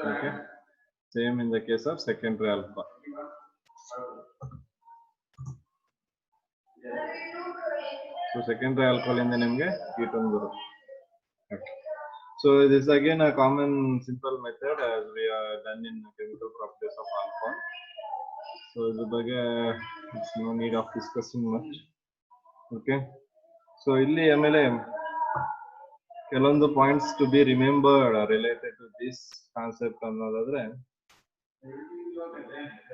Okay, same in the case of secondary alcohol. So secondary alcohol in the name ketone guru. Okay. So this is again a common simple method as we are done in chemical properties of alcohol. So the ಬಗ್ಗೆ it's no need of discussing much. Okay. So ಇಲ್ಲಿ ಆಮೇಲೆ ಕೆಲವೊಂದು points to be remembered related to this concept ಅನ್ನೋದಾದ್ರೆ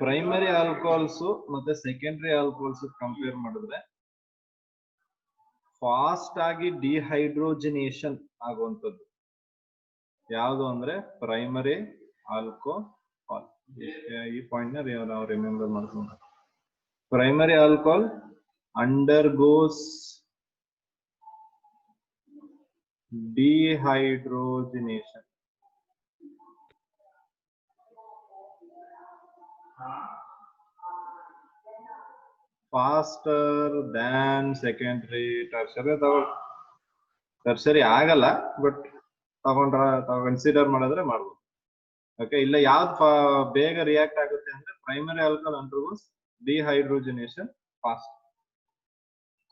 primary alcohols ಮತ್ತೆ secondary alcohols compare ಮಾಡಿದ್ರೆ fast ಆಗಿ dehydrogenation ಆಗುವಂಥದ್ದು ಯಾವುದು ಅಂದ್ರೆ ಪ್ರೈಮರಿ ಆಲ್ಕೋಹಾಲ್. ಈ ಪಾಯಿಂಟ್ ನ ನಾವು ರಿಮೆಂಬರ್ ಮಾಡ್ಕೊಂಡು primary alcohol undergoes dehydrogenation faster than secondary. tertiary ಆಗಲ್ಲ ಬಟ್ ಕನ್ಸಿಡರ್ ಮಾಡಿದ್ರೆ ಮಾಡ್ಬೋದು. ಓಕೆ, ಇಲ್ಲ ಯಾವ್ದು ಬೇಗ ರಿಯಾಕ್ಟ್ ಆಗುತ್ತೆ ಅಂದ್ರೆ primary alcohol undergoes dehydrogenation fast.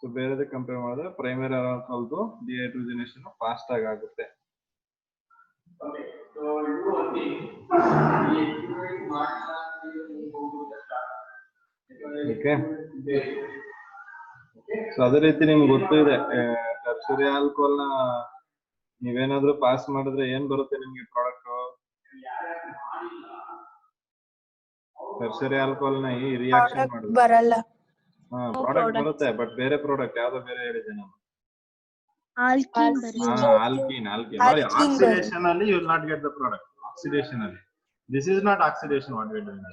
So ಬೇರೆ ಕಂಪೇರ್ ಮಾಡಿದ್ರೆ ಪ್ರೈಮರಿ ಆಲ್ಕೋಹಾಲ್ದು ಡಿಹೈಡ್ರೋಜಿನೇಷನ್ ಫಾಸ್ಟ್ ಆಗಿ ಆಗುತ್ತೆ. ಓಕೆ, ಸೊ ಅದೇ ರೀತಿ ನಿಮ್ಗೆ ಗೊತ್ತಿದೆ ಟರ್ಷರಿ ಆಲ್ಕೋಹಾಲ್ ನ ನೀವೇನಾದ್ರೂ ಪಾಸ್ ಮಾಡಿದ್ರೆ ಏನ್ ಬರುತ್ತೆ ನಿಮ್ಗೆ ಪ್ರಾಡಕ್ಟ್? ಟರ್ಷರಿ ಆಲ್ಕೋಹಾಲ್ ನ ಈ ರಿಯಾಕ್ಷನ್ ಮಾಡಿದ್ರೆ ಬರಲ್ಲ. ಪ್ರಾಡಕ್ಟ್ ಬರುತ್ತೆ, ಬಟ್ ಬೇರೆ ಪ್ರಾಡಕ್ಟ್ ಯಾವ್ದೋ ಬೇರೆ ಹೇಳಿದೆ ನಾನು. ಆಲ್ಕೀನ್ ನೋಡಿ, ಆಕ್ಸಿಡೇಷನ್ ಅಲ್ಲಿ you will not get the product. Oxidation ಅಲ್ಲಿ this is not oxidation what we are doing.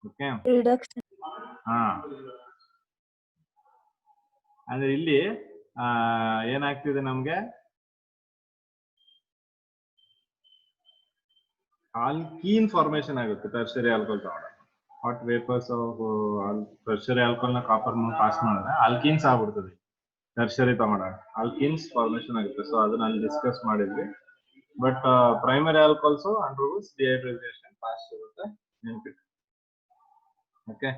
Okay, reduction. ಅಂದ್ರೆ ಇಲ್ಲಿ ಏನಾಗ್ತಿದೆ ನಮ್ಗೆ ಆಲ್ಕೀನ್ ಫಾರ್ಮೇಶನ್ ಆಗುತ್ತೆ ಟರ್ಷರಿ ಆಲ್ಕೋಹಾಲ್ ತಗೊಂಡ್ರೆ. ಹಾಟ್ ವೇಪರ್ಸ್ ಟರ್ಷರಿ ಆಲ್ಕೋಹಾಲ್ ನ ಕಾಪರ್ ಪಾಸ್ ಮಾಡಿದ್ರೆ ಆಲ್ಕೀನ್ಸ್ ಆಗ್ಬಿಡ್ತದೆ. ಟರ್ಷರಿ ತಗೊಂಡಾಗ ಆಲ್ಕೀನ್ಸ್ ಫಾರ್ಮೇಶನ್ ಆಗುತ್ತೆ. ಸೊ ಅದನ್ನ ಅಲ್ಲಿ ಡಿಸ್ಕಸ್ ಮಾಡಿದ್ವಿ. But primary alcohols undergoes dehydrogenation fast ಇರುತ್ತೆ, ನೆನಪಿಟ್ಟು. Okay,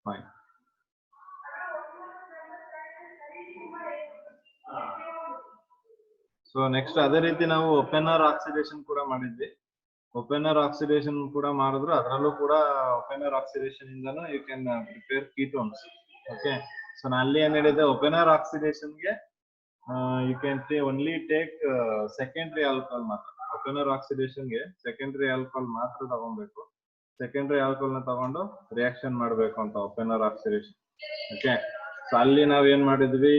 fine. ಸೊ ನೆಕ್ಸ್ಟ್ ಅದೇ ರೀತಿ ನಾವು ಓಪೆನರ್ ಆಕ್ಸಿಡೇಷನ್ ಕೂಡ ಮಾಡಿದ್ವಿ. ಓಪೆನರ್ ಆಕ್ಸಿಡೇಷನ್ ಕೂಡ ಮಾಡಿದ್ರು ಅದರಲ್ಲೂ ಕೂಡ ಓಪೆನರ್ ಆಕ್ಸಿಡೇಷನ್ ಇಂದನೂ you can prepare ketones. Okay, so ನಾನು ಅಲ್ಲಿ ಏನ್ ಹೇಳಿದೆ, ಓಪೆನರ್ ಆಕ್ಸಿಡೇಷನ್ ಗೆ you can only take secondary alcohol ಮಾತ್ರ. ಓಪೆನರ್ ಆಕ್ಸಿಡೇಷನ್ ಗೆ ಸೆಕೆಂಡರಿ ಆಲ್ಕೋಹಾಲ್ ಮಾತ್ರ ತಗೊಬೇಕು. ಸೆಕೆಂಡರಿ ಆಲ್ಕೋಹಾಲ್ ನ ತಗೊಂಡು ರಿಯಾಕ್ಷನ್ ಮಾಡಬೇಕು ಅಂತ ಓಪೆನರ್ ಆಕ್ಸಿಡೇಷನ್. ಓಕೆ, ಸೊ ಅಲ್ಲಿ ನಾವ್ ಏನ್ ಮಾಡಿದ್ವಿ,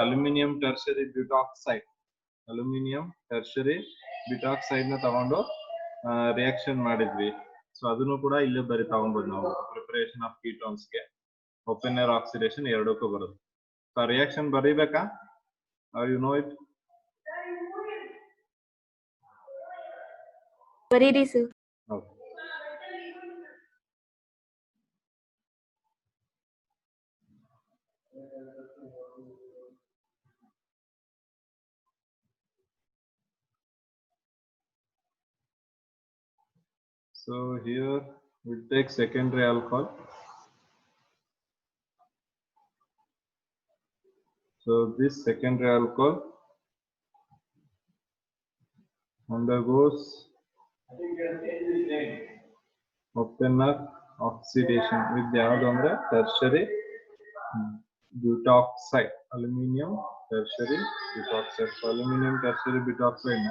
ಅಲ್ಯೂಮಿನಿಯಂ ಟರ್ಷರಿ ಬ್ಯೂಟಾಕ್ಸೈಡ್ ನ ತಗೊಂಡು ರಿಯಾಕ್ಷನ್ ಮಾಡಿದ್ವಿ. ಸೊ ಅದನ್ನು ಕೂಡ ಇಲ್ಲಿ ಬರೀ ತಗೊಬಹುದು ನಾವು. ಪ್ರಿಪರೇಷನ್ ಆಫ್ ಕೀಟೋನ್ಸ್ ಗೆ ಓಪೆನರ್ ಆಕ್ಸಿಡೇಷನ್ ಎರಡಕ್ಕೂ ಬರುತ್ತೆ. ಸೊ ರಿಯಾಕ್ಷನ್ ಬರೀಬೇಕಾ? You know it? ಬರೀರಿ sir. Okay, so here we take secondary alcohol. So this secondary alcohol undergoes opener oxidation with ಯಾವುದು ಅಂದ್ರೆ tertiary butoxide, aluminum tertiary butoxide. So aluminum tertiary butoxide ನ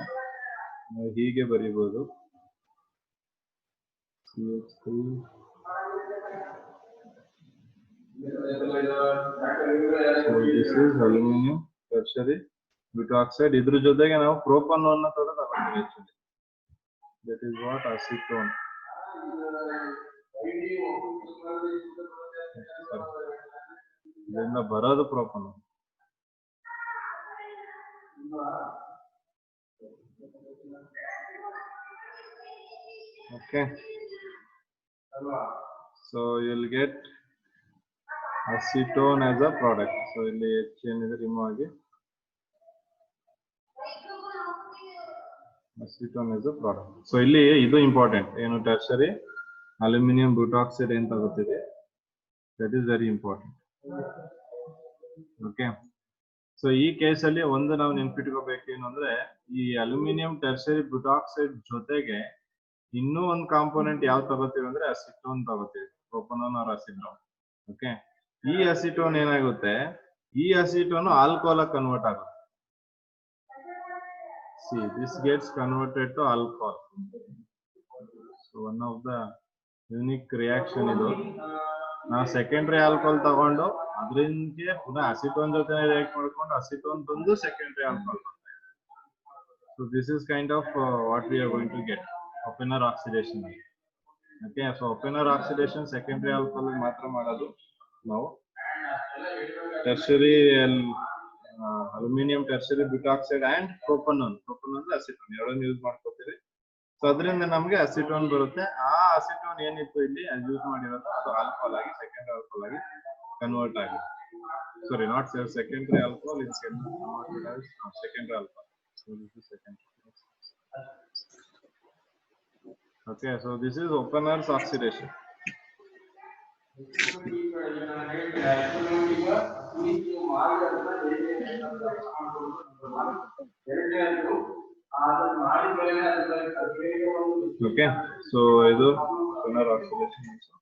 ನಾವು ಹೀಗೆ ಬರೀಬಹುದು, CH3. So this is aluminum tertiary butoxide. ಇದ್ರ ಜೊತೆಗೆ ನಾವು ಪ್ರೋಪನೋನ್ ನ ಕೂಡ ತಗೊಂಡಿದ್ದೀವಿ actually. That is what acetone. ಇದರಿಂದ ಬರೋದು ಪ್ರೋಪನೋನ್. Okay, so you'll get acetone as a product. So ಇಲ್ಲಿ H ಏನಿದೆ ರಿಮೂವ್ ಆಗಿ Acetone is a product. So ಇಲ್ಲಿ ಇದು ಇಂಪಾರ್ಟೆಂಟ್ ಏನು ಟರ್ಷರಿ ಅಲ್ಯೂಮಿನಿಯಂ ಬ್ಯೂಟಾಕ್ಸೈಡ್ ಏನು ತಗೋತೀವಿ, that is very important. Okay, so ಈ ಕೇಸಲ್ಲಿ ಒಂದು ನಾವು ನೆನ್ಪಿಟ್ಕೋಬೇಕು ಏನು ಅಂದ್ರೆ, ಈ ಅಲ್ಯೂಮಿನಿಯಂ ಟರ್ಷರಿ ಬ್ಯೂಟಾಕ್ಸೈಡ್ ಜೊತೆಗೆ ಇನ್ನೂ ಒಂದು ಕಾಂಪೋನೆಂಟ್ ಯಾವ್ದು ತಗೋತೀವಿ ಅಂದ್ರೆ ಅಸಿಟೋನ್ ತಗೋತೀವಿ, ಪ್ರೊಪನೋನ್ ಆರ್ ಅಸಿಟೋನ್. ಓಕೆ, ಈ ಅಸಿಟೋನ್ ಏನಾಗುತ್ತೆ, ಈ ಅಸಿಟೋನ್ ಆಲ್ಕೋಹಾಲ್ ಕನ್ವರ್ಟ್ ಆಗುತ್ತೆ. See, this gets converted to alcohol. So one of the unique reaction ಇದು. ನಾವು ಸೆಕೆಂಡರಿ ಆಲ್ಕೋಹಾಲ್ ತಗೊಂಡು ಅದರಿಂದ ಪುನಃ ಅಸಿಟೋನ್ ಜೊತೆ ರಿಯಾಕ್ಟ್ ಮಾಡ್ಕೊಂಡು ಅಸಿಟೋನ್ ಬಂದು secondary alcohol. So this is kind of what we are going to get, opener oxidation. Okay, so opener oxidation secondary alcohol ಮಾತ್ರ ಮಾಡೋದು ನಾವು. Tertiary aluminium tertiary butoxide and propanone acetone ಎರಡನ್ನು use ಮಾಡ್ಕೋತೀವಿ. So ಅದರಿಂದ ನಮಗೆ acetone ಬರುತ್ತೆ. ಆ acetone ಏನಿತ್ತು ಇಲ್ಲಿ ಯೂಸ್ ಮಾಡಿರೋದು ಅದು ಆಲ್ಕೋಹಾಲ್ ಆಗಿ ಸೆಕೆಂಡರಿ ಆಲ್ಕೋಹಾಲ್ ಆಗಿ ಕನ್ವರ್ಟ್ ಆಗಿದೆ. Sorry, not secondary alcohol, it's converted as secondary alcohol. So this is secondary. Okay, so this is openers oxidation. Okay, so ಇದು opener oxidation also.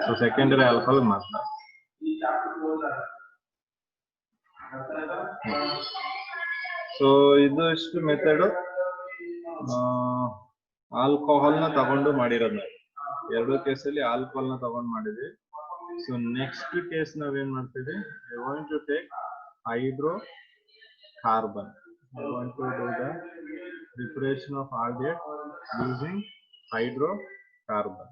So secondary alcohol ಮಾತ್ರ. So ಇದು ಇಷ್ಟು method alcohol ನ ತಗೊಂಡು ಮಾಡಿರೋದು. ಎರಡು ಕೇಸಲ್ಲಿ ಆಲ್ಕೋಹಾಲ್ ನ ತಗೊಂಡು ಮಾಡಿದ್ವಿ. ಸೊ ನೆಕ್ಸ್ಟ್ ಕೇಸ್ ನಾವೇನ್ ಮಾಡ್ತೀವಿ, we are going to take hydrocarbon. We are going to do the preparation of aldehyde using hydrocarbon.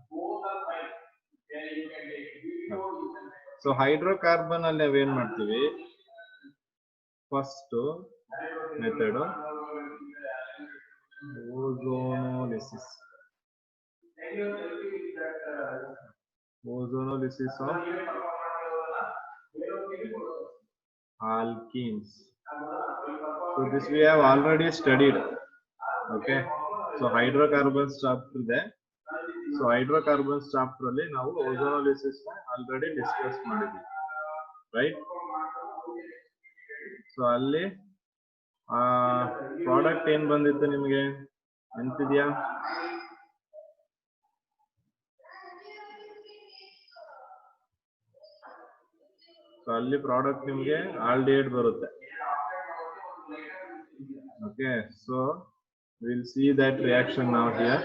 So hydrocarbon ಅಲ್ಲಿ ನಾವೇನ್ ಮಾಡ್ತೀವಿ, first method ozonolysis. Ozonolysis of alkenes. So this we have already studied. Okay, so hydrocarbons chapter there. So hydrocarbons chapter ಅಲ್ಲಿ ನಾವು ozonolysis already discuss ಮಾಡಿದ್ವಿ, right? So ಅಲ್ಲಿ product ಏನ್ ಬಂದಿತ್ತು ನಿಮಗೆ ನೆನಪಿದ್ಯಾ? ಸೊ ಅಲ್ಲಿ ಪ್ರಾಡಕ್ಟ್ ನಿಮಗೆ ಆಲ್ಡಿಹೈಡ್ ಬರುತ್ತೆ. Okay, so will see that reaction ನಾವ್ here.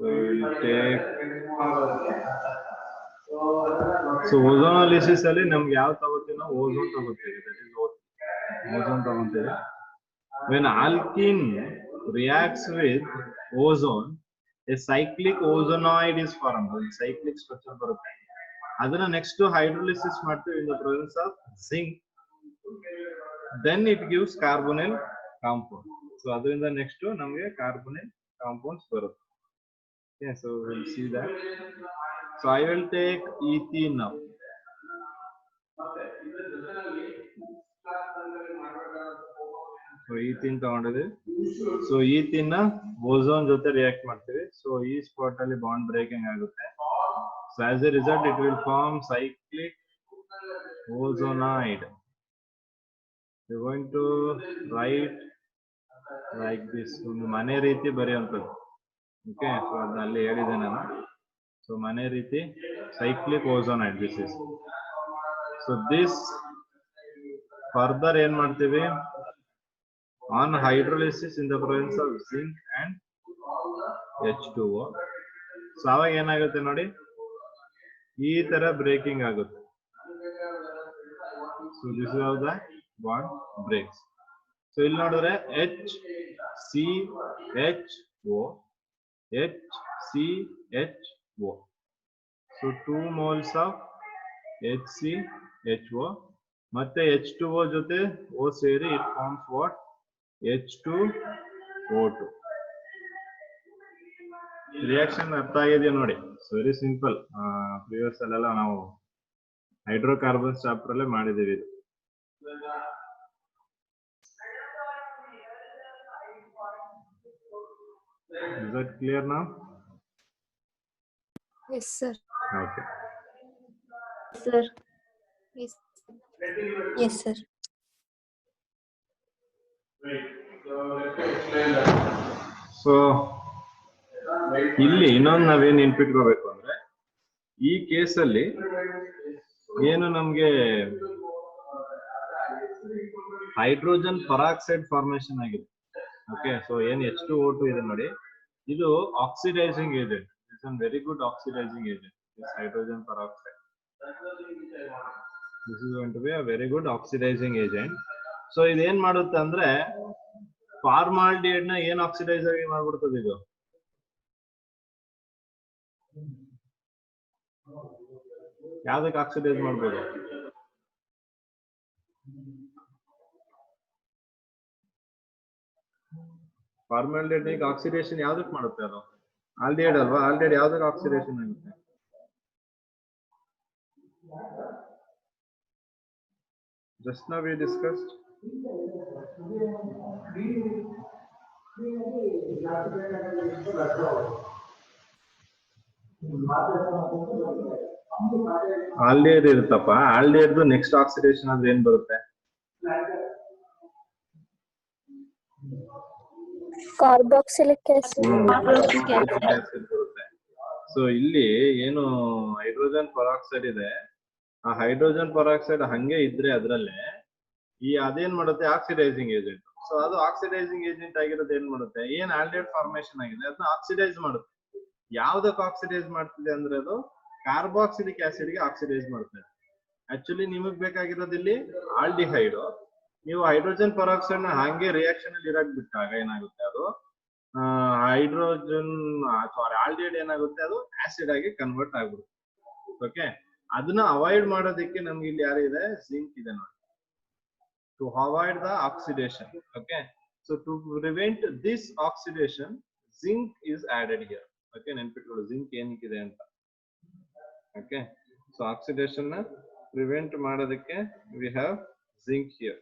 So we'll take ozonolysis ಅಲ್ಲಿ ನಮ್ಗೆ ಯಾವ ತಗೋತೀವಿ, ನಾವು ಓಝೋನ್ ತಗೋತೀವಿ. ದಟ್ ಇಸ್ ಓಝೋನ್ ತಗೋತೀವಿ. When alkene reacts with ozone, a cyclic ozonoid is formed. ಒಂದು cyclic structure ಬರುತ್ತೆ. ಅದನ್ನ ನೆಕ್ಸ್ಟ್ ಹೈಡ್ರೋಲಿಸಿಸ್ ಮಾಡ್ತೀವಿ in the presence of zinc. Then it gives carbonyl compound. So ಅದರಿಂದ ನೆಕ್ಸ್ಟ್ ನಮಗೆ carbonyl compounds ಬರುತ್ತೆ. Okay, so we'll see that. So I will take ethene now. So ethene ತಗೊಂಡಿದೆ. So ethene ನ ozone ಜೊತೆ react ಮಾಡ್ತೀವಿ. So ಈ spot ಅಲ್ಲಿ bond breaking ಆಗುತ್ತೆ. So as a result it will form cyclic ozonoid. We are going to write like this. ಒಂದು ಮನೆ ರೀತಿ ಬರೆಯುವಂಥದ್ದು. ಓಕೆ, ಸೊ ಅದನ್ನ ಅಲ್ಲಿ ಹೇಳಿದೆ ನಾನು. ಸೊ ಮನೆ ರೀತಿ cyclic ozonide this is. So this further ಏನ್ ಮಾಡ್ತೀವಿ, on hydrolysis in the presence of zinc and H2O. So ಅವಾಗ ಏನಾಗುತ್ತೆ ನೋಡಿ, ಈ ತರ ಬ್ರೇಕಿಂಗ್ ಆಗುತ್ತೆ. So this is how the bond breaks. So ಇಲ್ಲಿ ನೋಡಿದ್ರೆ HCHO HCHO. So 2 moles of HCHO ಮತ್ತೆ H2O ಜೊತೆ O ಸೇರಿ it forms what? H2O2. Reaction ಅರ್ಥ ಆಗಿದೆಯಾ ನೋಡಿ. Very simple. ಪ್ರಿವಿಯಸ್ ಅಲ್ಲೆಲ್ಲ ನಾವು ಹೈಡ್ರೋಕಾರ್ಬನ್ಸ್ ಚಾಪ್ಟರ್ ಅಲ್ಲೇ ಮಾಡಿದೀವಿ ಇದು. Is that clear now? Yes, sir. Okay. Sir. Yes. Yes, sir. So ಇಲ್ಲಿ ಇನ್ನೊಂದು ನಾವೇನ್ ನೆನ್ಪಿಟ್ಕೋಬೇಕು ಅಂದ್ರೆ, ಈ ಕೇಸಲ್ಲಿ ಏನು ನಮ್ಗೆ ಹೈಡ್ರೋಜನ್ ಪರಾಕ್ಸೈಡ್ ಫಾರ್ಮೇಶನ್ ಆಗಿದೆ. ಓಕೆ, ಸೊ ಏನ್ H2O2 ಇದೆ ನೋಡಿ, ಇದು oxidising agent. It's a very good oxidising agent, this hydrogen peroxide. This is going to be a very good oxidising agent. So ಇದೇನ್ ಮಾಡುತ್ತೆ ಅಂದ್ರೆ, ಫಾರ್ಮಾಲ್ಡಿಹೈಡ್ ನ ಏನ್ ಆಕ್ಸಿಡೈಸ್ ಆಗಿ ಮಾಡ್ಬಿಡ್ತದೆ ಇದು. ಯಾವ್ದಕ್ಕೆ ಆಕ್ಸಿಡೈಸ್ ಮಾಡ್ಬೋದು? ಫಾರ್ಮಾಲ್ಡಿಹೈಡ್ ಆಕ್ಸಿಡೇಷನ್ ಯಾವ್ದಕ್ ಮಾಡುತ್ತೆ ಅದು? ಆಲ್ಡಿಹೈಡ್ ಅಲ್ವಾ? ಆಲ್ಡಿಹೈಡ್ ಯಾವ್ದಕ್ಕೆ ಆಕ್ಸಿಡೇಷನ್ ಆಗುತ್ತೆ? Just now we discussed. Aldehyde ಇರುತ್ತಪ್ಪ. ಆಲ್ಡಿಹೈಡ್ ನೆಕ್ಸ್ಟ್ ಆಕ್ಸಿಡೇಷನ್ ಆದ್ರೆ ಏನ್ ಬರುತ್ತೆ? Carboxylic acid. ಬರುತ್ತೆ. ಸೊ ಇಲ್ಲಿ ಏನು ಹೈಡ್ರೋಜನ್ ಪರಾಕ್ಸೈಡ್ ಇದೆ, ಆ ಹೈಡ್ರೋಜನ್ ಪರಾಕ್ಸೈಡ್ ಹಂಗೆ ಇದ್ರೆ ಅದ್ರಲ್ಲೇ ಅದೇನ್ ಮಾಡುತ್ತೆ? Oxidising agent. ಸೊ ಅದು ಆಕ್ಸಿಡೈಸಿಂಗ್ ಏಜೆಂಟ್ ಆಗಿರೋದು ಏನ್ ಮಾಡುತ್ತೆ? ಏನ್ ಆಲ್ಡಿಹೈಡ್ ಫಾರ್ಮೇಶನ್ ಆಗಿದೆ ಅದನ್ನ ಆಕ್ಸಿಡೈಸ್ ಮಾಡುತ್ತೆ. ಯಾವ್ದಕ್ಕೆ ಆಕ್ಸಿಡೈಸ್ ಮಾಡ್ತಿದೆ ಅಂದ್ರೆ ಅದು ಕಾರ್ಬಾಕ್ಸಿಲಿಕ್ ಆಸಿಡ್ ಗೆ ಆಕ್ಸಿಡೈಸ್ ಮಾಡ್ತದೆ. ಆಕ್ಚುಲಿ ನಿಮಗ್ ಬೇಕಾಗಿರೋದು ಇಲ್ಲಿ ಆಲ್ಡಿಹೈಡ್. ನೀವು ಹೈಡ್ರೋಜನ್ ಪರಾಕ್ಸೈಡ್ ನ ಹಂಗೆ ರಿಯಾಕ್ಷನ್ ಅಲ್ಲಿ ಇರಾಕ್ ಬಿಟ್ಟಾಗ ಏನಾಗುತ್ತೆ? ಅದು ಹೈಡ್ರೋಜನ್ ಆಲ್ಡಿಹೈಡ್ ಏನಾಗುತ್ತೆ? ಅದು ಆಸಿಡ್ ಆಗಿ ಕನ್ವರ್ಟ್ ಆಗ್ಬಿಡುತ್ತೆ. ಓಕೆ, ಅದನ್ನ ಅವಾಯ್ಡ್ ಮಾಡೋದಕ್ಕೆ ನಮ್ಗೆ ಇಲ್ಲಿ ಯಾರಿದೆ? ಜಿಂಕ್ ಇದೆ ನೋಡಿ. To avoid the oxidation. Okay, so to prevent this oxidation, zinc is added here. Okay, ನೆನ್ಪಿಟ್ಕೊಳ್ಳಿ zinc ಏನಕ್ಕಿದೆ ಅಂತ. Okay, so oxidation ನ prevent ಮಾಡೋದಕ್ಕೆ we have zinc here.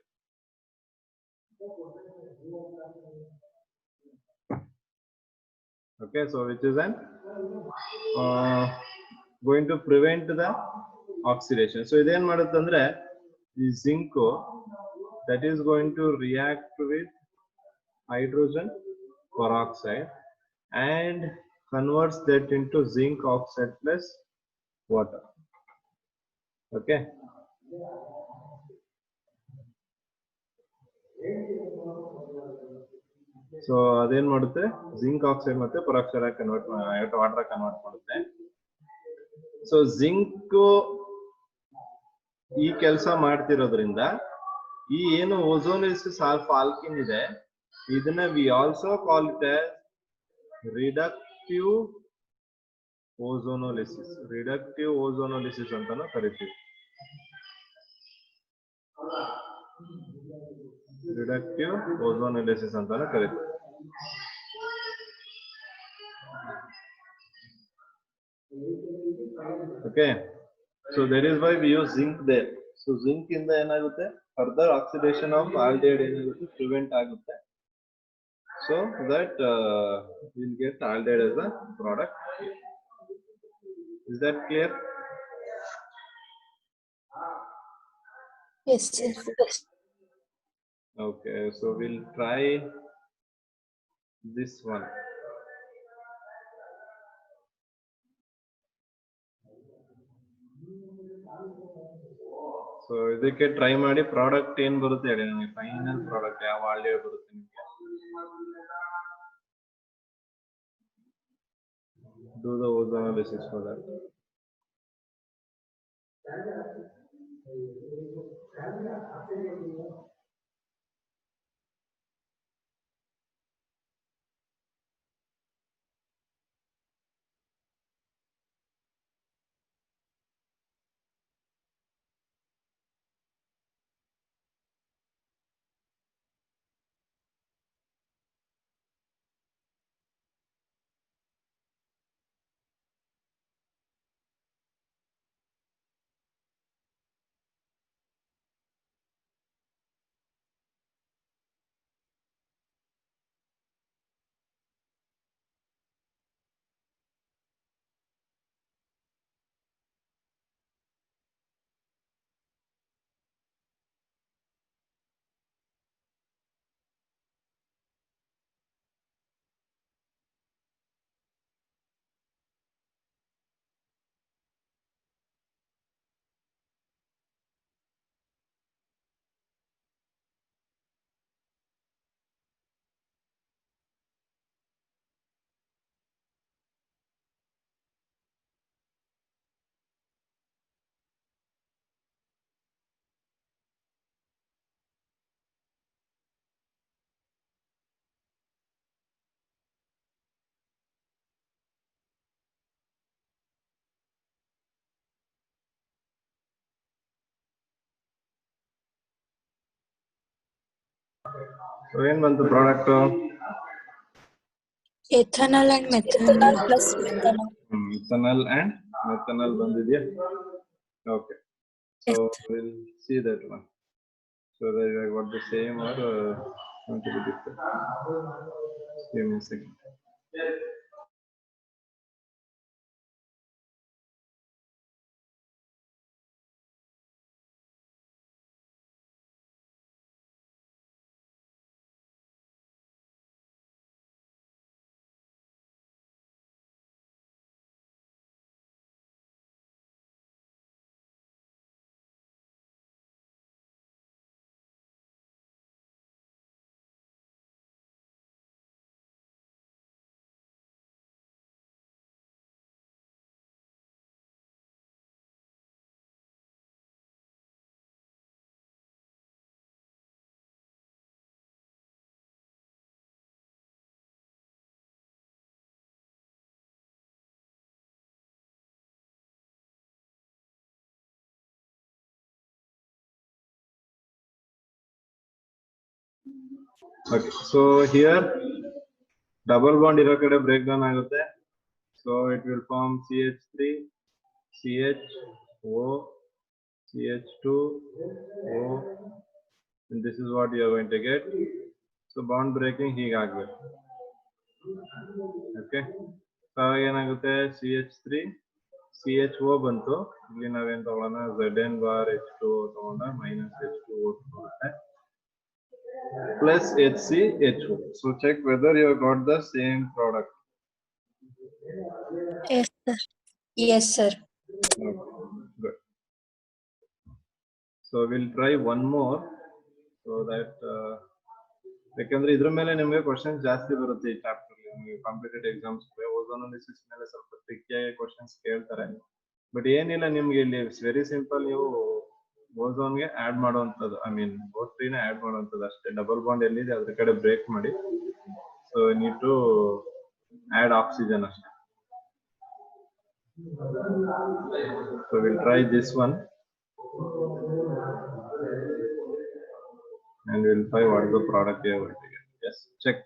Okay, so which is an going to prevent the oxidation. So ಇದೇನ್ ಮಾಡುತ್ತೆ ಅಂದ್ರೆ, ಈ zinc that is going to react with hydrogen peroxide and converts that into zinc oxide plus water. Okay, so ಅದೇನ್ ಮಾಡುತ್ತೆ? zinc oxide ಮತ್ತೆ peroxide ಆಗಿ convert water convert ಮಾಡುತ್ತೆ. So zinc ಈ ಕೆಲಸ ಮಾಡ್ತಿರೋದ್ರಿಂದ ಈ ಏನು ಓಝೋನಿಲಿಸಿಸ್ ಆಲ್ಫಾ ಆಲ್ಕಿನ್ ಇದೆ, ಇದನ್ನ we also call it as reductive ozonolysis. Reductive ozonolysis ಅಂತಾನು ಕರಿತೀವಿ. ರಿಡಕ್ಟಿವ್ ಓಝೋನೋಲಿಸಿಸ್ ಅಂತಾನು ಕರಿತೀವಿ. Okay, so that is why we use zinc there. So zinc ಇಂದ ಏನಾಗುತ್ತೆ? ಫರ್ದರ್ ಆಕ್ಸಿಡೇಷನ್ ಆಫ್ ಆಲ್ಡಿಹೈಡ್ ಏನಾಗುತ್ತೆ? ಪ್ರಿವೆಂಟ್ ಆಗುತ್ತೆ. So that we'll get aldehyde as a product. Is that clear? Yes, sir. Okay, so we'll try this one. So ಇದಕ್ಕೆ try ಮಾಡಿ product ಏನ್ ಬರುತ್ತೆ ಹೇಳಿ ನನಗೆ. ಫೈನಲ್ ಪ್ರಾಡಕ್ಟ್ ಯಾವ ಆಲ್ಡಿಹೈಡ್ ಬರುತ್ತೆ ನಿಮಗೆ? Do the ozonolysis for that. So ಏನು ಬಂತು product? ethanol and methanol plus methanol. Ethanol and methanol ಬಂದಿದೆಯಾ? Okay. So we'll see that one. So that I got the same or going to be different. Give me a second. Okay, so here double bond ಇರೋ ಕಡೆ break down ಆಗುತ್ತೆ. So it will form CH3, CHO, CH2O, and this is what you are going to get. So bond breaking ಹೀಗಾಗಬೇಕು. Okay, so ಏನಾಗುತ್ತೆ CH3, CHO ಬಂತು. ಇಲ್ಲಿ ನಾವೇನು ತಗೊಳ್ಳೋಣ Zn bar H2O ತಗೊಂಡ minus H2O ಬರುತ್ತೆ. Plus HCHO. So check whether you have got the same product. Yes, sir. Yes, sir. Okay, good. So we'll try one more so that ಯಾಕಂದ್ರೆ ಇದ್ರ ಮೇಲೆ ನಿಮಗೆ ಕ್ವಶನ್ಸ್ ಜಾಸ್ತಿ ಬರುತ್ತೆ ಈ ಚಾಪ್ಟರ್ ನಿಮಗೆ ಕಾಂಪಿಟೇಟಿವ್ ಎಕ್ಸಾಮ್ಸ್ ಓಝೋನ್ ಅನಾಲಿಸಿಸ್ ಮೇಲೆ ಸ್ವಲ್ಪ ಟ್ರಿಕ್ಕಿ ಕ್ವಶನ್ಸ್ ಕೇಳ್ತಾರೆ. ಬಟ್ ಏನಿಲ್ಲ ನಿಮ್ಗೆ ಇಲ್ಲಿ ವೆರಿ ಸಿಂಪಲ್, ನೀವು ಓಝೋನ್ಗೆ ಆಡ್ ಮಾಡುವಂಥದ್ದು, ಐ ಮೀನ್ O3 ನ ಆಡ್ ಮಾಡುವಂಥದ್ದು ಅಷ್ಟೇ. ಡಬಲ್ ಬಾಂಡ್ ಎಲ್ಲಿದೆ ಅದ್ರ ಕಡೆ ಬ್ರೇಕ್ ಮಾಡಿ. So need to add oxygen ಅಷ್ಟೇ. So will try this one and we'll find what is the product we are going to get. Yes, check.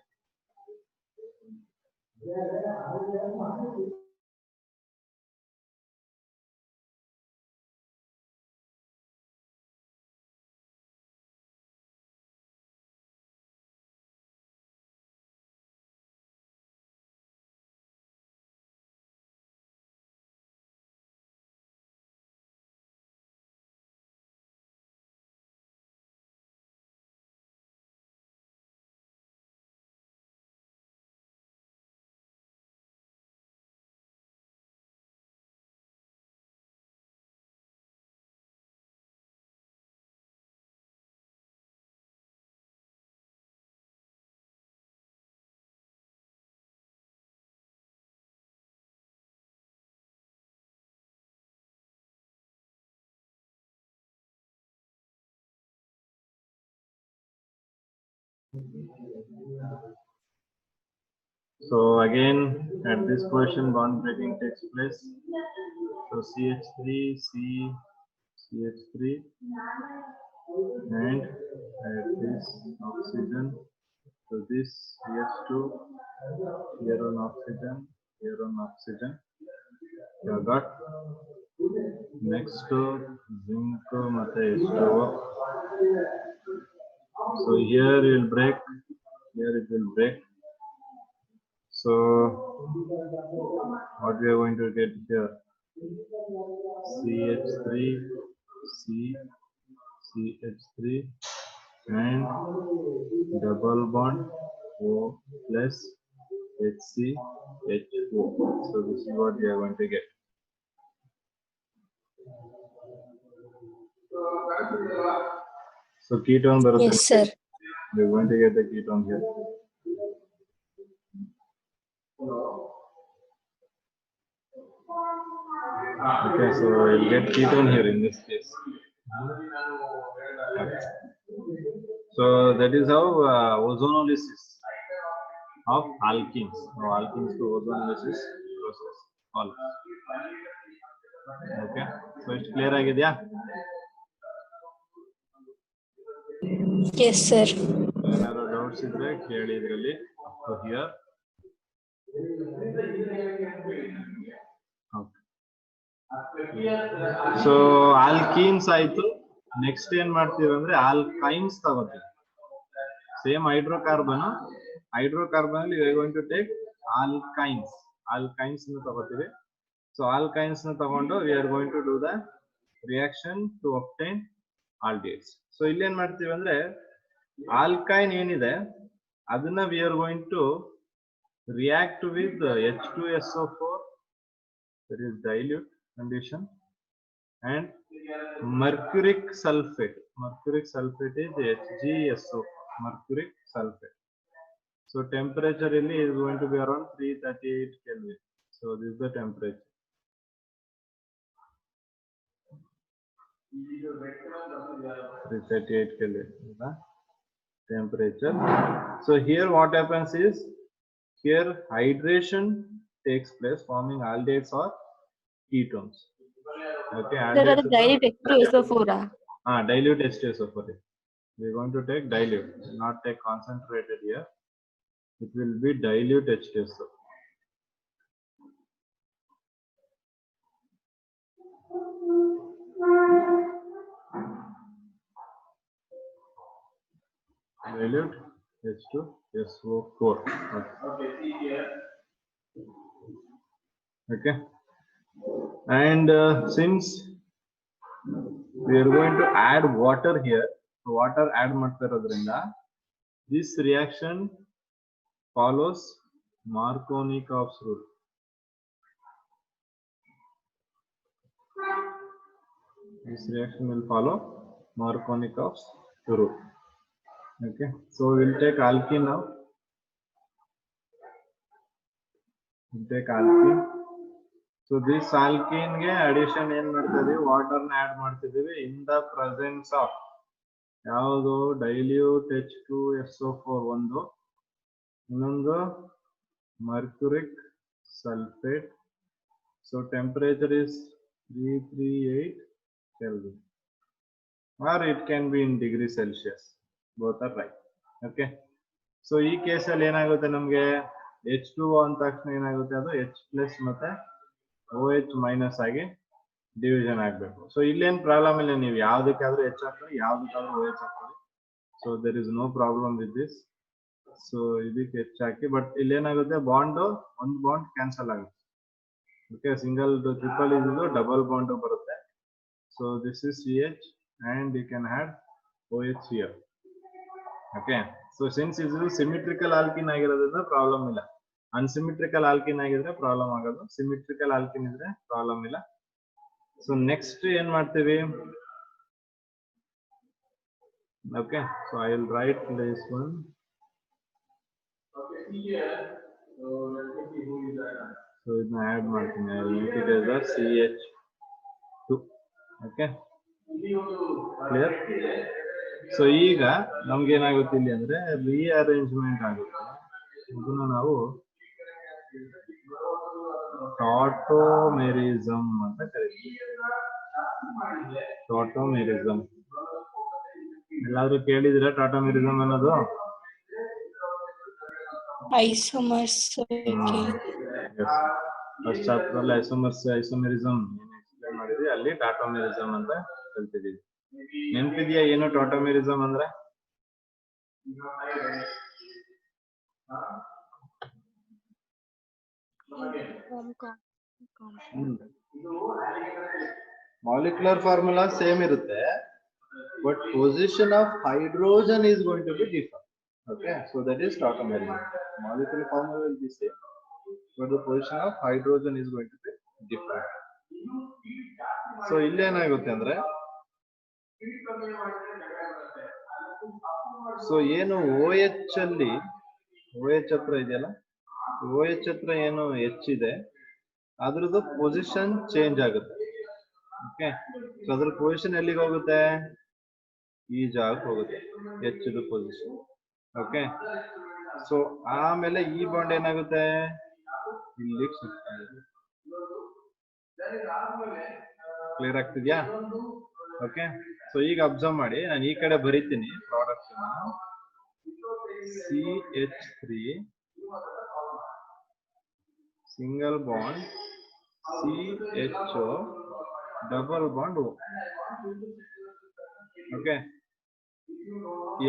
So again at this position bond breaking takes place. So CH3, CH3 and add this oxygen. So this CH2, here on oxygen, here on oxygen. You got next to zinc mate H2O. So here it will break, here it will break. So what we are going to get here, CH3, C, CH3 and double bond O plus HCHO. So this is what we are going to get. So ketone bharat. Yes, sir. We are going to get the ketone here. Okay, so we'll get ketone here in this case. Okay. So that is how ozonolysis of alkenes. Now alkenes to ozonolysis process. All. Okay. So it's clear ಆಗಿದೆಯಾ? Yes, sir. ಏನಾದ್ರು doubt doubts ಇದ್ರೆ ಕೇಳಿ ಇದರಲ್ಲಿ here. So alkenes ಆಯ್ತು. Next ಏನ್ ಮಾಡ್ತೀವಿ ಅಂದ್ರೆ alkynes ತಗೋತೀವಿ. ಸೇಮ್ ಹೈಡ್ರೋಕಾರ್ಬನ್ ಅಲ್ಲಿ we are going to take alkynes ನ ತಗೋತೀವಿ. ಸೊ ಆಲ್ಕೈನ್ಸ್ ನ ತಗೊಂಡು we are going to do the reaction to obtain aldehydes. So ಇಲ್ಲಿ ಏನ್ ಮಾಡ್ತೀವಿ ಅಂದ್ರೆ ಆಲ್ಕೈನ್ ಏನಿದೆ ಅದನ್ನ we are going to react with H2SO4, that is dilute condition, and mercuric sulfate. Mercuric sulfate is HgSO, mercuric sulfate. So temperature really is going to be around 338 Kelvin. So this is the temperature. Kelvin is the temperature. So here what happens is, here hydration takes place, forming aldehydes or ketones. Okay, There are dilute H2SO4. Dilute H2SO4. We are going to take dilute, not take concentrated here. It will be dilute H2SO. Dilute H2SO4. Okay. And since we are going to add water here, water add ಮಾಡ್ತಿರೋದ್ರಿಂದ this reaction follows Markovnikov's rule. This reaction will follow Markovnikov's rule. Okay, so we'll take alkene now. We'll take alkene. So this alkene ge addition ಏನ್ ಮಾಡ್ತಿದೀವಿ, water ನ add ಮಾಡ್ತಿದೀವಿ in the presence of ಯಾವುದು dilute H2SO4 ಒಂದು, ಇನ್ನೊಂದು mercuric sulfate. So temperature is 338 Kelvin, or it can be in degree Celsius. Both are right. Okay. So ಈ ಕೇಸಲ್ಲಿ ಏನಾಗುತ್ತೆ, ನಮಗೆ H2O ಅಂದ ತಕ್ಷಣ ಏನಾಗುತ್ತೆ, ಅದು H ಪ್ಲಸ್ ಮತ್ತೆ OH ಮೈನಸ್ ಆಗಿ ಡಿವಿಷನ್ ಆಗಬೇಕು. ಸೊ ಇಲ್ಲೇನು ಪ್ರಾಬ್ಲಮ್ ಇಲ್ಲ, ನೀವು ಯಾವ್ದಕ್ಕಾದ್ರೂ H ಹಾಕೊಳ್ಳಿ, ಯಾವ್ದಕ್ಕಾದ್ರೂ OH ಹಾಕೊಳ್ಳಿ. So there is no problem with this. So ಇದಕ್ಕೆ H ಹಾಕಿ, ಬಟ್ ಇಲ್ಲೇನಾಗುತ್ತೆ, ಒಂದು ಬಾಂಡ್ ಕ್ಯಾನ್ಸಲ್ ಆಗುತ್ತೆ. ಓಕೆ, ಸಿಂಗಲ್ ಟ್ರಿಪಲ್ ಇದು ಡಬಲ್ ಬಾಂಡ್ ಬರುತ್ತೆ. So this is CH and you can add OH here. Okay, so since ಇದು symmetrical alkene ಆಗಿರೋದ್ರಿಂದ problem ಇಲ್ಲ. ಅನ್ಸಿಮಿಟ್ರಿಕಲ್ ಆಲ್ಕಿನ್ ಆಗಿದ್ರೆ ಪ್ರಾಬ್ಲಮ್ ಆಗೋದು, ಸಿಮಿಟ್ರಿಕಲ್ ಆಲ್ಕಿನ್ ಇದ್ರೆ ಪ್ರಾಬ್ಲಮ್ ಇಲ್ಲ. ಸೊ ನೆಕ್ಸ್ಟ್ ಏನ್ ಮಾಡ್ತೀವಿ, okay, so I will write this one. So ಇದನ್ನ ಆಡ್ ಮಾಡ್ತೀನಿ, I will make it as CH2. Okay, clear. So ಈಗ ನಮ್ಗೆ ಏನಾಗುತ್ತೆ ಇಲ್ಲಿ ಅಂದ್ರೆ ರೀಅರೇಂಜ್ಮೆಂಟ್ ಆಗುತ್ತೆ. ಇದನ್ನ ನಾವು ಟಾಟೋಮೆರಿಸಮ್ ಅಂತ ಕರಿತೀವಿ. ಟಾಟೋಮೆರಿಸಮ್ ಎಲ್ಲಾದ್ರೂ ಕೇಳಿದಿರಾ ಟಾಟೋಮೆರಿಸಮ್ ಅನ್ನೋದು? ಐಸೋಮರ್ಸ್ ಫಸ್ಟ್ ಚಾಪ್ಟರ್ ಅಲ್ಲಿ ಐಸೋಮೆರಿಸಮ್ ಏನ್ ಎಕ್ಸ್ಪ್ಲೇನ್ ಮಾಡಿದ್ವಿ, ಅಲ್ಲಿ ಟಾಟೋಮೆರಿಸಮ್ ಅಂತ ಕಲ್ತಿದೀವಿ. ನೆನಪಿದೆಯಾ ಏನು ಟಾಟೋಮೆರಿಸಮ್ ಅಂದ್ರೆ? ಮಾಲಿಕ್ಯುಲರ್ ಫಾರ್ಮುಲಾ ಸೇಮ್ ಇರುತ್ತೆ, but position of hydrogen is going to be different. Okay, so that is tautomerism. Molecular formula will be same, but the position of hydrogen is going to be different. So ಇಲ್ಲಿ ಏನಾಗುತ್ತೆ ಅಂದ್ರೆ, so ಏನು OH ಅಲ್ಲಿ OH ಹತ್ರ ಇದೆಯಲ್ಲ, OH ಹತ್ರ ಏನು H ಇದೆ ಅದ್ರದ್ದು ಪೊಸಿಷನ್ ಚೇಂಜ್ ಆಗುತ್ತೆ. ಓಕೆ, ಸೊ ಅದ್ರ ಪೊಸಿಷನ್ ಎಲ್ಲಿಗೆ ಹೋಗುತ್ತೆ, ಈ ಜಾಗಕ್ಕೆ ಹೋಗುತ್ತೆ, H ದು ಪೊಸಿಷನ್. ಓಕೆ, ಸೊ ಆಮೇಲೆ ಈ ಬಾಂಡ್ ಏನಾಗುತ್ತೆ, ಇಲ್ಲಿ ಶಿಫ್ಟ್ ಆಗುತ್ತೆ. ಕ್ಲಿಯರ್ ಆಗ್ತಿದ್ಯಾ? ಓಕೆ, ಸೊ ಈಗ ಅಬ್ಸರ್ವ್ ಮಾಡಿ, ನಾನು ಈ ಕಡೆ ಬರೀತೀನಿ product. CH3 single bond CHO double bond O. Okay.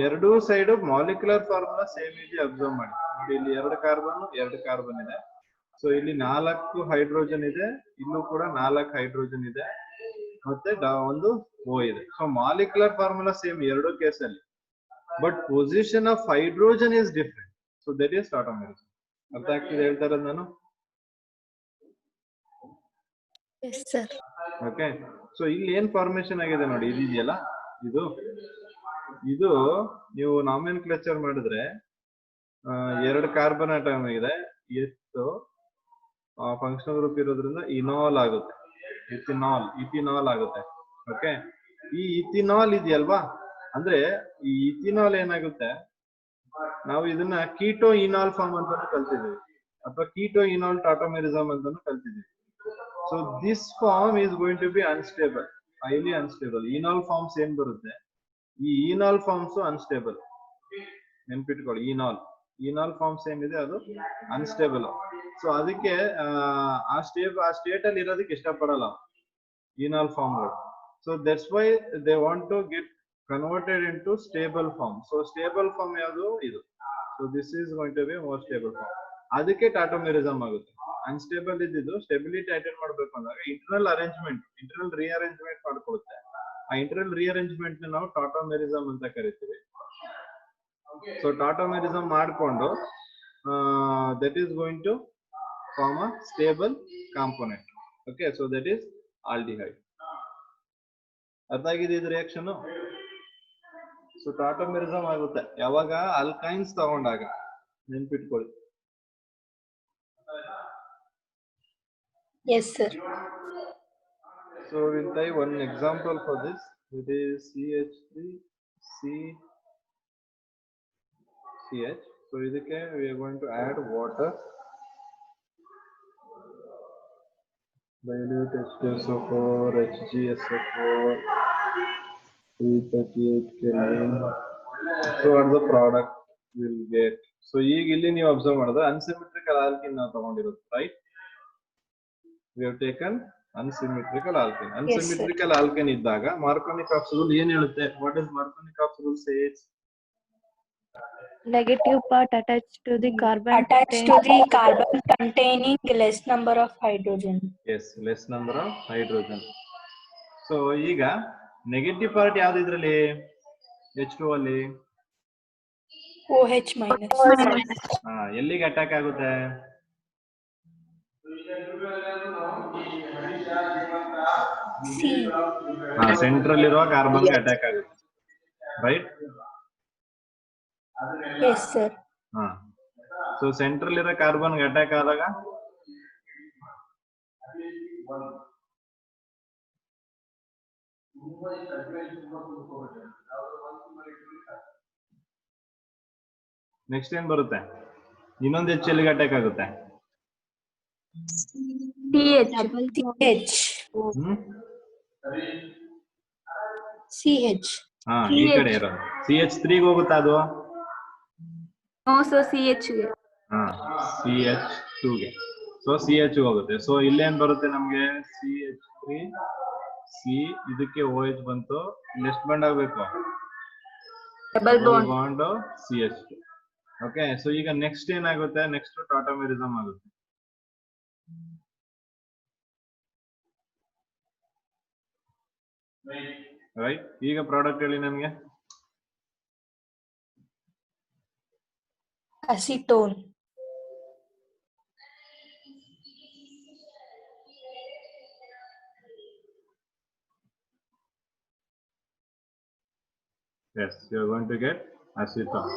ಎರಡು ಸೈಡ್ ಮಾಲಿಕ್ಯುಲರ್ ಫಾರ್ಮುಲಾ ಸೇಮ್ ಇದೆ, ಅಬ್ಸರ್ವ್ ಮಾಡಿ. ನೋಡಿ ಇಲ್ಲಿ 2 ಕಾರ್ಬನ್ ಇದೆ. ಸೊ ಇಲ್ಲಿ 4 ಹೈಡ್ರೋಜನ್ ಇದೆ, ಇಲ್ಲೂ ಕೂಡ 4 ಹೈಡ್ರೋಜನ್ ಇದೆ, ಮತ್ತೆ ಒಂದು O ಇದೆ. ಸೊ ಮಾಲಿಕ್ಯುಲರ್ ಫಾರ್ಮುಲಾ ಸೇಮ್ ಎರಡು ಕೇಸಲ್ಲಿ, but position of hydrogen is different. So that is tautomerism. ಅರ್ಥ ಆಗ್ತಿದೆ ಹೇಳ್ತಾ ಇರೋದು ನಾನು? Yes, sir. ಓಕೆ. ಸೊ ಇಲ್ಲಿ ಏನ್ ಫಾರ್ಮೇಶನ್ ಆಗಿದೆ ನೋಡಿ, ಇದೆಯಲ್ಲ, ಇದು ನೀವು ನಾಮೆನ್ಕ್ಲೇಚರ್ ಮಾಡಿದ್ರೆ 2 ಕಾರ್ಬನ್ ಆಟಮ್ ಇದೆ, ಎಷ್ಟು ಫಂಕ್ಷನಲ್ ಗ್ರೂಪ್ ಇರೋದ್ರಿಂದ ಇನಾಲ್ ಆಗುತ್ತೆ, ಇಥಿನಾಲ್ ಆಗುತ್ತೆ. ಓಕೆ. ಈ ಇಥಿನಾಲ್ ಇದೆಯಲ್ವಾ, ಅಂದ್ರೆ ಈ ಇಥಿನಾಲ್ ಏನಾಗುತ್ತೆ, ನಾವು ಇದನ್ನ ಕೀಟೋ ಇನಾಲ್ ಫಾರ್ಮ್ ಅಂತಾನು ಕಲ್ತಿದ್ದೀವಿ, ಅಥವಾ ಕೀಟೋ ಇನಾಲ್ ಟಾಟೋಮೆರಿಸಮ್ ಅಂತಾನು ಕಲ್ತಿದ್ದೀವಿ. So this form is going to be unstable, highly unstable. Enol forms ಏನ್ ಬರುತ್ತೆ, ಈ ಇನಾಲ್ ಫಾರ್ಮ್ಸ್ ಅನ್ಸ್ಟೇಬಲ್, ನೆನ್ಪಿಟ್ಕೊಳ್ಳಿ. ಇನಾಲ್ ಫಾರ್ಮ್ಸ್ ಏನಿದೆ ಅದು ಅನ್ಸ್ಟೇಬಲ್. ಸೊ ಅದಕ್ಕೆ ಆ ಸ್ಟೇಟ್ ಅಲ್ಲಿ ಇರೋದಕ್ಕೆ ಇಷ್ಟಪಡಲ್ಲ ಇನಾಲ್ ಫಾರ್ಮ್ಗಳು. So that's why they want to get converted into stable form. So stable form ಯಾವುದು ಇದು. So this is going to be more stable form. ಅದಕ್ಕೆ ಟಾಟೋಮೆರಿಸಮ್ ಆಗುತ್ತೆ. ಅನ್ಸ್ಟೇಬಲ್ ಇದ್ದಿದ್ದು ಸ್ಟೆಬಿಲಿಟಿ ಅಟೆಂಡ್ ಮಾಡ್ಬೇಕು ಅಂದಾಗ ಇಂಟರ್ನಲ್ ರಿಅರೇಂಜ್ಮೆಂಟ್ ಮಾಡ್ಕೊಳುತ್ತೆ. ಆ internal rearrangement ನಾವು ಟಾಟೋಮೆರಿಸಮ್ ಅಂತ ಕರಿತೀವಿ. ಸೊ ಟಾಟೋಮೆರಿಸಮ್ ಮಾಡಿಕೊಂಡು that is going to form a stable component. Okay. So that is aldehyde. ಅರ್ಥ ಆಗಿದೆ ಇದು ರಿಯಾಕ್ಷನ್? ಸೊ ಟಾಟೋಮೆರಿಸಮ್ ಆಗುತ್ತೆ ಯಾವಾಗ ಅಲ್ಕೈನ್ಸ್ ತಗೊಂಡಾಗ, ನೆನ್ಪಿಟ್ಕೊಳ್ಳಿ. Yes, sir. So we'll take one example for this. It is CH3 CH. So ಇದಕ್ಕೆ we are going to add water. Dilute H2SO4 HgSO4 338 Kelvin. So what the product will get. So ಈಗ ಇಲ್ಲಿ ನೀವು observe ಮಾಡಿದ್ರೆ ಅನ್ಸಿಮೆಟ್ರಿಕಲ್ alkene ನಾವು ತಗೊಂಡಿರೋದು, right? We have taken unsymmetrical alkane. Unsymmetrical alkane ಇದ್ದಾಗ Markovnikov rule ಏನ್ ಹೇಳುತ್ತೆ? What does Markovnikov rule says? Negative part attached to the carbon containing less number of hydrogen. Yes, less number of hydrogen. So ಈಗ negative part ಯಾವ್ದು ಇದ್ರಲ್ಲಿ? H2 ಅಲ್ಲಿ OH minus. ಎಲ್ಲಿಗೆ attack ಆಗುತ್ತೆ? Central ಇರುವ carbon ಗೆ ಅಟ್ಯಾಕ್ ಆಗುತ್ತೆ, right? Yes, sir. So central ಇರೋ ಕಾರ್ಬನ್ ಗೆ ಅಟ್ಯಾಕ್ ಆದಾಗ ನೆಕ್ಸ್ಟ್ ಏನ್ ಬರುತ್ತೆ? ಇನ್ನೊಂದು H ಎಲ್ಲಿಗೆ ಅಟ್ಯಾಕ್ ಆಗುತ್ತೆ? CH. ಈ ಕಡೆ ಇರೋದು CH3 ಗೆ ಹೋಗುತ್ತಾ ಅದು? CH ಗೆ. CH2 ಗೆ. ಸೊ CH ಹೋಗುತ್ತೆ. ಸೊ ಇಲ್ಲೇನ್ ಬರುತ್ತೆ ನಮ್ಗೆ? CH3 C, ಇದಕ್ಕೆ OH ಬಂತು. ಎಷ್ಟು ಬಾಂಡ್ ಆಗ್ಬೇಕು? Double bond CH2. Okay. So ಈಗ ನೆಕ್ಸ್ಟ್ ಏನಾಗುತ್ತೆ? ನೆಕ್ಸ್ಟ್ ಟಾಟೋಮೆರಿಸಮ್ ಆಗುತ್ತೆ. ರೈಟ್. ಈಗ ಪ್ರಾಡಕ್ಟ್ ಹೇಳಿ ನಮ್ಗೆ. Acetone. Yes, you are going to get acetone.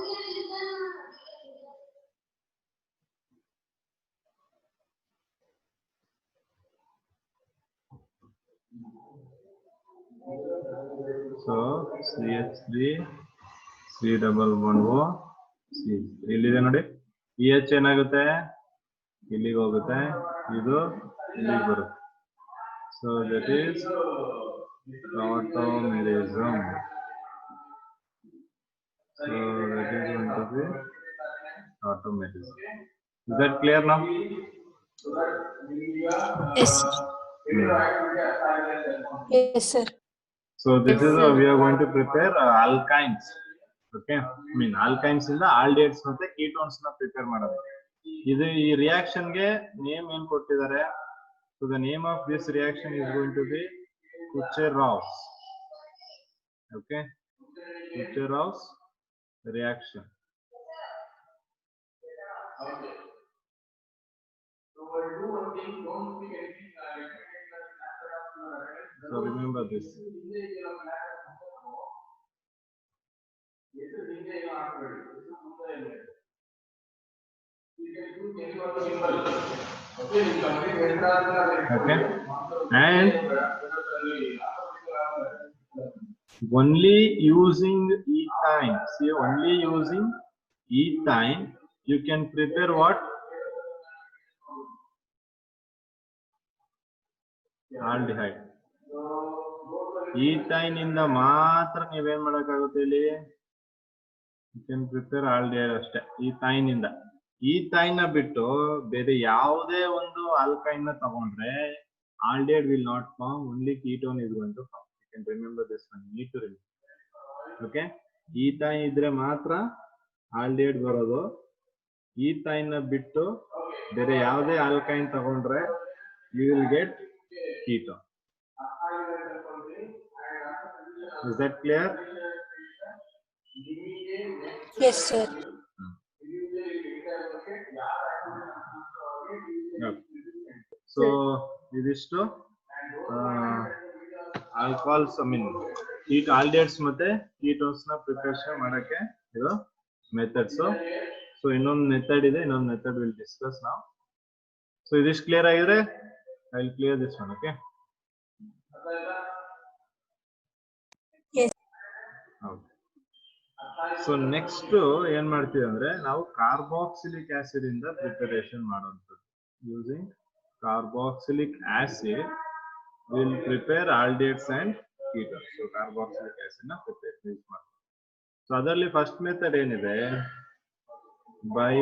So CH3 C double bond O C. ಇಲ್ಲಿದೆ ನೋಡಿ. EH ಏನಾಗುತ್ತೆ? ಇಲ್ಲಿಗೆ ಹೋಗುತ್ತೆ, ಇದು ಇಲ್ಲಿಗೆ ಬರುತ್ತೆ. So that is ಟಾಟೋಮೆರಿಸಮ್. So that is going to be automatism. Is that clear now? Yes, sir. Yes, sir. So this Yes, is sir. we are going to prepare alkynes. Okay, I mean alkynes ಇಂದ aldehydes ಮತ್ತೆ ketones ನ prepare ಮಾಡೋದು. ಇದು ಈ reaction ಗೆ name ಏನು ಕೊಟ್ಟಿದ್ದಾರೆ? So the name of this reaction is going to be Kucherov's. Okay, Kucherov's reaction. So remember this. Okay, and only using ethyne. See, only using ethyne, you can prepare what? Aldehyde. Ethyne ಇಂದ ಮಾತ್ರ ನೀವೇನ್ ಮಾಡಕ್ಕಾಗುತ್ತೆ ಇಲ್ಲಿ? You can prepare aldehyde ಅಷ್ಟೇ ethyne ಇಂದ. ethyne ನ ಬಿಟ್ಟು ಬೇರೆ ಯಾವುದೇ ಒಂದು alkyne ನ ತಗೊಂಡ್ರೆ aldehyde will not form, only ketone is going to form. You can remember this one, you need to remember. Okay, ethyne ಇದ್ರೆ ಮಾತ್ರ aldehyde ಬರೋದು. ethyne ನ ಬಿಟ್ಟು ಬೇರೆ ಯಾವುದೇ alkyne ತಗೊಂಡ್ರೆ you will get ketone. Is that clear? Yes, sir. Okay. So ಇದಿಷ್ಟು alcohols, I mean aldehydes ಮತ್ತೆ ketones ನ ಪ್ರಿಪರೇಷನ್ ಮಾಡಕ್ಕೆ ಇದು ಮೆಥಡ್ಸ್. ಸೊ ಇನ್ನೊಂದು ಮೆಥಡ್ ಇದೆ, ಇನ್ನೊಂದು ಮೆಥಡ್ ವಿಲ್ ಡಿಸ್ಕಸ್ ನಾವು. ಸೊ ಇದಿಷ್ಟು ಕ್ಲಿಯರ್ ಆಗಿದ್ರೆ I will clear this one. Okay, Yes. ಹೌದು. ಸೊ ನೆಕ್ಸ್ಟ್ ಏನ್ ಮಾಡ್ತೀವಿ ಅಂದ್ರೆ ನಾವು ಕಾರ್ಬಾಕ್ಸಿಲಿಕ್ ಆಸಿಡ್ ಇಂದ ಪ್ರಿಪರೇಷನ್ ಮಾಡುವಂಥದ್ದು. Using carboxylic acid will prepare aldehydes and ketones. So carboxylic acid ನ ಪ್ರಿಪೇರ್ ಯೂಸ್ ಮಾಡ್ತೀವಿ. ಸೊ ಅದರಲ್ಲಿ ಫಸ್ಟ್ ಮೆಥಡ್ ಏನಿದೆ, by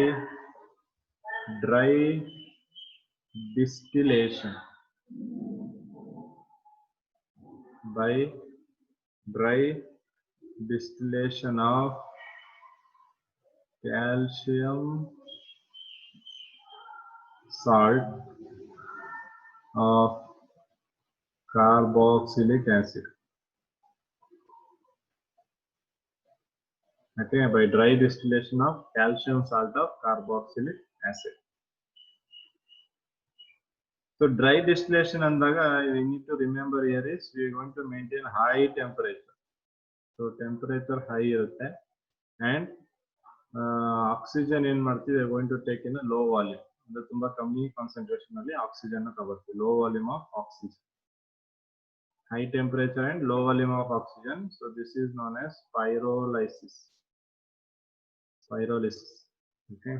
dry distillation. By dry distillation of calcium salt of carboxylic acid. Okay, by dry distillation of calcium salt of carboxylic acid. So dry distillation andaga you need to remember here is we are going to maintain high temperature. So temperature high irutte, and oxygen in marti we are going to take in a low volume. ಅಂದ್ರೆ ತುಂಬಾ ಕಮ್ಮಿ concentration ಅಲ್ಲಿ oxygen ತಗೊಳ್ತೀವಿ. Low volume of oxygen, high temperature and low volume of oxygen. So this is known as pyrolysis. Pyrolysis. Okay,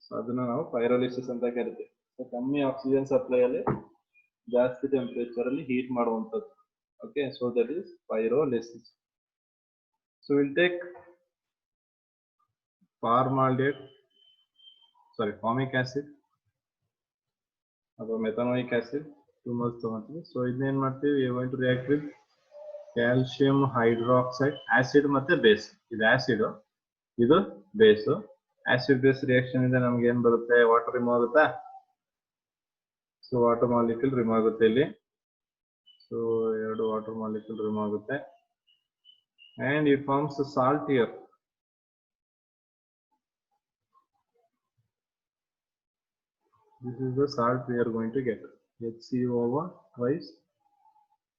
so ಅದನ್ನ ನಾವು ಪೈರೋಲಿಸಿಸ್ ಅಂತ ಕರಿತೀವಿ. So ಕಮ್ಮಿ ಆಕ್ಸಿಜನ್ ಸಪ್ಲೈ ಅಲ್ಲಿ ಜಾಸ್ತಿ ಟೆಂಪರೇಚರ್ ಅಲ್ಲಿ ಹೀಟ್ ಮಾಡುವಂಥದ್ದು. Okay, so that is pyrolysis. So will take formic acid ಅಥವಾ ಮೆಥನೋಯಿಕ್ ಆಸಿಡ್ 2 moles ತಗೊಂತೀವಿ. ಸೊ ಇದನ್ನೇನ್ ಮಾಡ್ತೀವಿ, we are going to react with calcium hydroxide. Acid ಮತ್ತೆ ಬೇಸ್, ಇದು ಆಸಿಡ್, ಇದು ಬೇಸ್. ಆಸಿಡ್ ಬೇಸ್ ರಿಯಾಕ್ಷನ್ ಇಂದ ನಮ್ಗೆ ಏನ್ ಬರುತ್ತೆ, ವಾಟರ್ ರಿಮೂವ್ ಆಗುತ್ತಾ. ಸೊ ವಾಟರ್ ಮಾಲಿಕ್ಯೂಲ್ ರಿಮೂವ್ ಆಗುತ್ತೆ ಇಲ್ಲಿ. ಸೊ 2 ವಾಟರ್ ಮಾಲಿಕ್ಯೂಲ್ ರಿಮೂವ್ ಆಗುತ್ತೆ, and it forms a salt here. This is the salt we are going to get, HCO over twice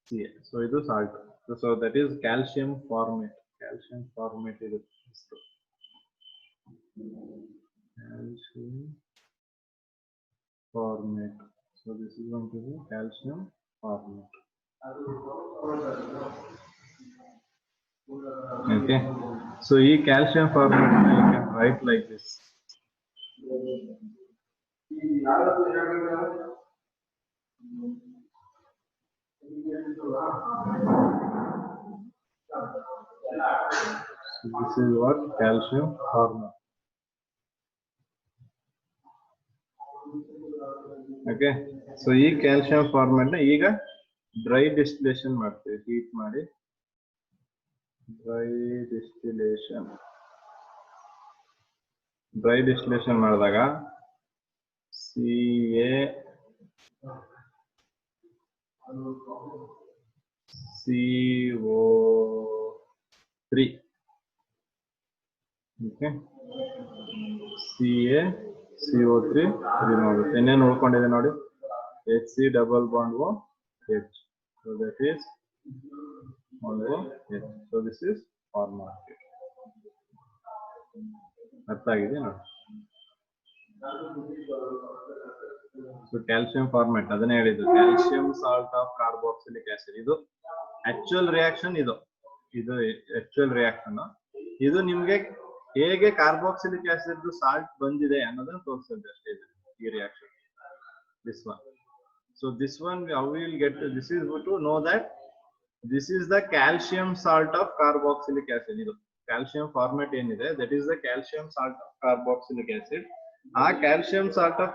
Ca. So it is salt. So that is calcium formate. Calcium formate is calcium formate. So this is going to be calcium formate. Okay, so e calcium formate you can write like this. So This is what calcium formula. Okay, so ಈ calcium format ನ ಈಗ dry distillation ಮಾಡ್ತೀವಿ, heat ಮಾಡಿ dry distillation ಮಾಡಿದಾಗ CO3, okay, CO3 remove ಆಗುತ್ತೆ. ಇನ್ನೇನು ಉಳ್ಕೊಂಡಿದೆ ನೋಡಿ, HC double bond OH, so that is OH. So this is format. ಅರ್ಥ ಆಗಿದೆ ನೋಡಿ. ಸೊ ಕ್ಯಾಲ್ಸಿಯಂ ಫಾರ್ಮೆಟ್ ಅದನ್ನೇ ಹೇಳಿದ್ದು, calcium salt of carboxylic acid. ಇದು ಆಕ್ಚುಯಲ್ ರಿಯಾಕ್ಷನ್, ಇದು ಆಕ್ಚುಯಲ್ ರಿಯಾಕ್ಷನ್. ಇದು ನಿಮ್ಗೆ ಹೇಗೆ ಕಾರ್ಬಾಕ್ಸಿಲಿಕ್ ಆಸಿಡ್ ಸಾಲ್ಟ್ ಬಂದಿದೆ ಅನ್ನೋದನ್ನ ತೋರಿಸುತ್ತೆ ಅಷ್ಟೇ ಈ reaction. This one, so this one how we will get to, this is to know that this is the calcium salt of carboxylic acid. ಇದು ಕ್ಯಾಲ್ಸಿಯಂ ಫಾರ್ಮೆಟ್ ಏನಿದೆ, that is the calcium salt of carboxylic acid. ಆ calcium salt of